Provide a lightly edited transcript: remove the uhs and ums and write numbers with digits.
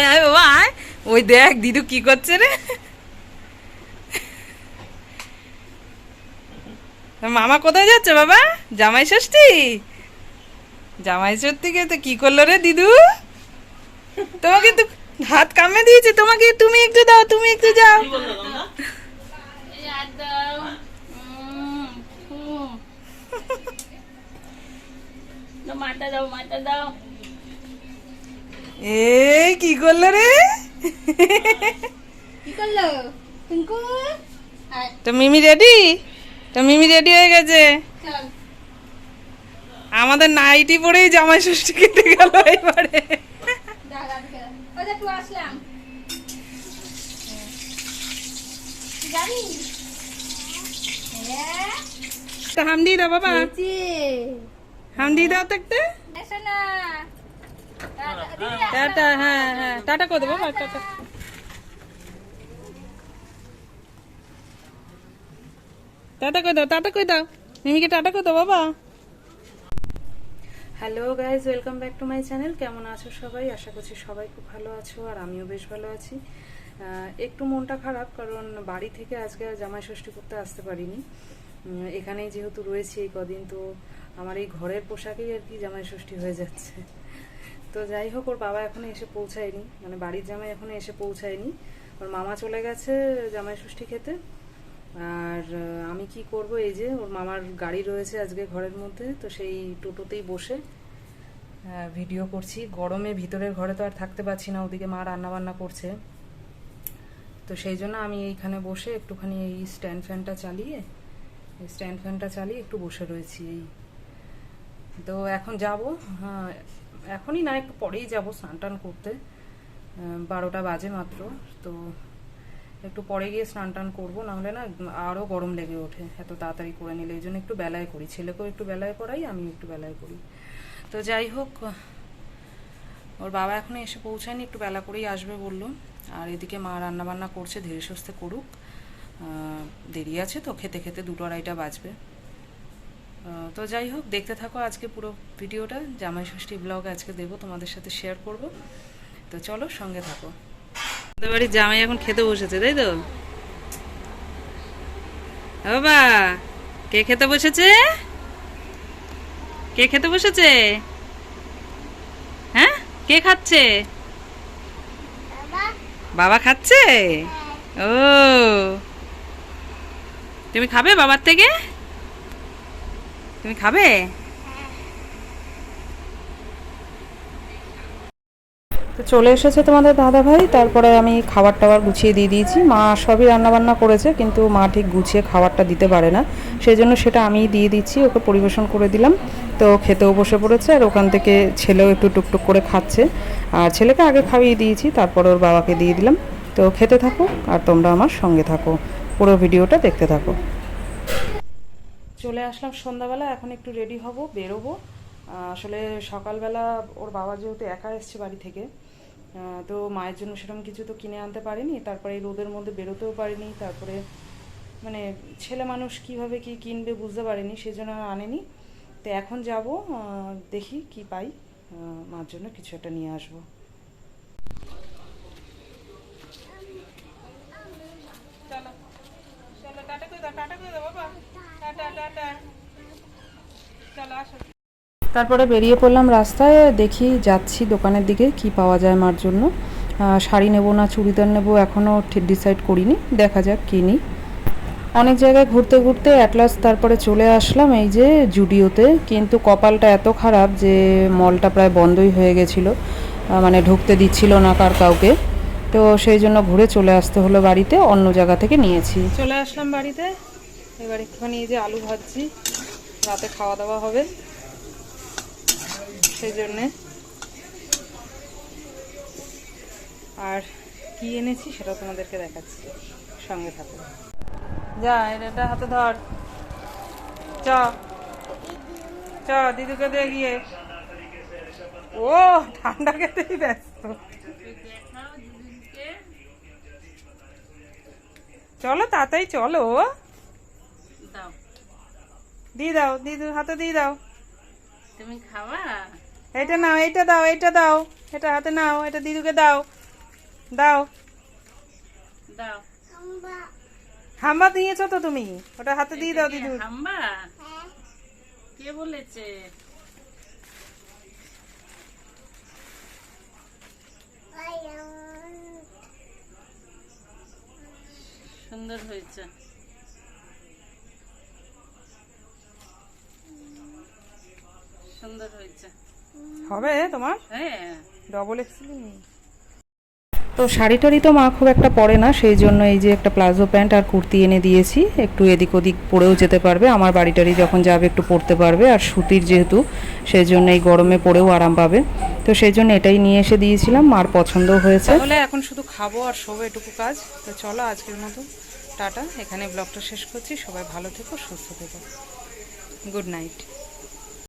আয় আয় বাবা আয়। ওই দেখ দিদু কি করছে রে। মামা কোথায় যাচ্ছে বাবা? জামাই ষষ্ঠী? জামাই ষষ্ঠীকে তো কি করলো রে দিদু? তোমাকে তো হাত কামড়ে দিয়েছে, তোমাকে তুমি একটু দাও, তুমি একটু যাও। মাথা দাও, মাথা দাও। এই কি করলো রে? কি করলো টিঙ্কু? তো মিমি রেডি? তো মিমি রেডি হয়ে গেছে। চল। আমাদের নাইটি পরেই জামাই ষষ্ঠী কেটে গেল এবারে। ওই যে তুই আসলাম। জানি? হ্যাঁ। তো হাম দিয়ে দাও বাবা, হাম দিয়ে দাও তো একটা। এসো না। টাটা, হ্যাঁ হ্যাঁ টাটা করে দেবো বাবা, টাটা। টাটা করে দাও, টাটা করে দাও, মিমিকে টাটা করে দাও বাবা। Hello guys, welcome back to my channel. কেমন আছো সবাই? আশা করছি সবাই খুব ভালো আছো, আর আমিও বেশ ভালো আছি। একটু মনটা খারাপ, কারণ বাড়ি থেকে আজকে আর জামাই ষষ্ঠী করতে আসতে পারিনি। এখানেই যেহেতু রয়েছি এই কদিন, তো আমার এই ঘরের পোশাকেই আর কি জামাই ষষ্ঠী হয়ে যাচ্ছে। তো যাই হোক, ওর বাবা এখনো এসে পৌঁছায়নি, মানে বাড়ির জামাই এখনো এসে পৌঁছায়নি। ওর মামা চলে গেছে জামাই ষষ্ঠী খেতে। আর আমি কি করব, এই যে ওর মামার গাড়ি রয়েছে আজকে ঘরের মধ্যে, তো সেই টোটোতেই বসে ভিডিও করছি। গরমে ভিতরের ঘরে তো আর থাকতে পারছি না, ওদিকে মা রান্না বান্না করছে। তো সেই জন্য আমি এইখানে বসে একটুখানি এই স্ট্যান্ড ফ্যানটা চালিয়ে একটু বসে রয়েছি। এই তো এখন যাব, হ্যাঁ এখনই না, একটু পরেই যাব স্নান টান করতে। 12টা বাজে মাত্র, তো একটু পরে গিয়ে স্নান টান করবো, নাহলে না আরও গরম লেগে ওঠে এত তাড়াতাড়ি করে নিলে। এই জন্য একটু বেলায় করি, ছেলেকেও একটু বেলায় করাই, আমি একটু বেলায় করি। তো যাই হোক, ওর বাবা এখনো এসে পৌঁছায়নি, একটু বেলা করেই আসবে বললো। আর এদিকে মা রান্না বান্না করছে, ধীরে সুস্থে করুক, দেরি আছে তো, খেতে খেতে 2-2:30 বাজবে। তো যাই হোক, দেখতে থাকো আজকে পুরো ভিডিওটা। জামাই ষষ্ঠী ব্লগ আজকে দেবো, তোমাদের সাথে শেয়ার করব। তো চলো সঙ্গে থাকো। আমাদের বাড়ির জামাই এখন খেতে বসেছে, তাই তো বাবা? কে খেতে বসেছে? কে খেতে বসেছে? হ্যাঁ, কে খাচ্ছে? বাবা খাচ্ছে। ও, তুমি খাবে বাবার থেকে? তুমি খাবে? তো চলে এসেছে তোমাদের দাদা ভাই। তারপরে আমি খাবার টাবার গুছিয়ে দিয়ে দিয়েছি। মা সবই রান্নাবান্না করেছে, কিন্তু মা ঠিক গুছিয়ে খাবারটা দিতে পারে না, সেই জন্য সেটা আমিই দিয়ে দিচ্ছি, ওকে পরিবেশন করে দিলাম। তো খেতেও বসে পড়েছে, আর ওখান থেকে ছেলেও একটু টুকটুক করে খাচ্ছে। আর ছেলেকে আগে খাইয়ে দিয়েছি, তারপর ওর বাবাকে দিয়ে দিলাম। তো খেতে থাকো আর তোমরা আমার সঙ্গে থাকো, পুরো ভিডিওটা দেখতে থাকো। চলে আসলাম সন্ধ্যাবেলা, এখন একটু রেডি হব, বেরোবো। আসলে সকালবেলা ওর বাবা যেহেতু একা এসছে বাড়ি থেকে, তো মায়ের জন্য সেরকম কিছু তো কিনে আনতে পারিনি। তারপরে এই রোদের মধ্যে বেরোতেও পারিনি, তারপরে মানে ছেলে মানুষ কিভাবে কি কিনবে বুঝতে পারিনি, সেজন্য আর আনেনি। তো এখন যাব, দেখি কি পাই, মার জন্য কিছু একটা নিয়ে আসবো। চলো চলো, টাটা করে দাও, টাটা করে দাও বাবা, টাটা টাটা, চলো আসো। তারপরে বেরিয়ে পড়লাম রাস্তায়, দেখি যাচ্ছি দোকানের দিকে কি পাওয়া যায় মার জন্য। শাড়ি নেব না চুড়িদার নেব এখনও ঠিক ডিসাইড করিনি, দেখা যাক কিনি। অনেক জায়গায় ঘুরতে ঘুরতে অ্যাট লাস্ট তারপরে চলে আসলাম এই যে জুডিওতে। কিন্তু কপালটা এত খারাপ যে মলটা প্রায় বন্ধই হয়ে গেছিলো, মানে ঢুকতে দিচ্ছিল না কাউকে। তো সেই জন্য ঘুরে চলে আসতে হলো বাড়িতে, অন্য জায়গা থেকে নিয়েছি। চলে আসলাম বাড়িতে, এবার একটুখানি এই যে আলু ভাজছি, রাতে খাওয়া দাওয়া হবে সেই জন্যে। আর কি এনেছি সেটা তোমাদেরকে দেখাচ্ছি, সঙ্গে থাকো। যা এটা হাতে ধর, চ চ দিদুকে দিয়ে গিয়ে। ও ঠান্ডা খেতেই ব্যস্ত। চলো তাড়াতাড়ি চলো, দিয়ে দাও, দিদুর হাতে দিয়ে দাও। তুমি খাওয়া? এটা নাও, এইটা দাও, এইটা দাও, এটা হাতে নাও, এটা দিদুকে দাও। দাও দাও হাম্বা দিয়েছো তো তুমি, ওটা হাতে দিয়ে দাও দিদু। হাম্বা কে বলেছে? সুন্দর হয়েছে। সুন্দর হয়েছে। হবে তোমার হ্যাঁ ডবল এক্সেল। তো শাড়ি টাড়ি তো মা খুব একটা পরে না, সেই জন্য এই যে একটা প্লাজো প্যান্ট আর কুর্তি এনে দিয়েছি, একটু এদিক ওদিক পরেও যেতে পারবে, আমার বাড়ি টাড়ি যখন যাবে একটু পরতে পারবে, আর সুতির যেহেতু সেই জন্য এই গরমে পরেও আরাম পাবে। তো সেই জন্য এটাই নিয়ে এসে দিয়েছিলাম, মার পছন্দও হয়েছে। তাহলে এখন শুধু খাবো আর শোবো, এটুকু কাজ। তো চলো আজকের মতো টাটা, এখানে ব্লগটা শেষ করছি। সবাই ভালো থেকো, সুস্থ থেকো, গুড নাইট।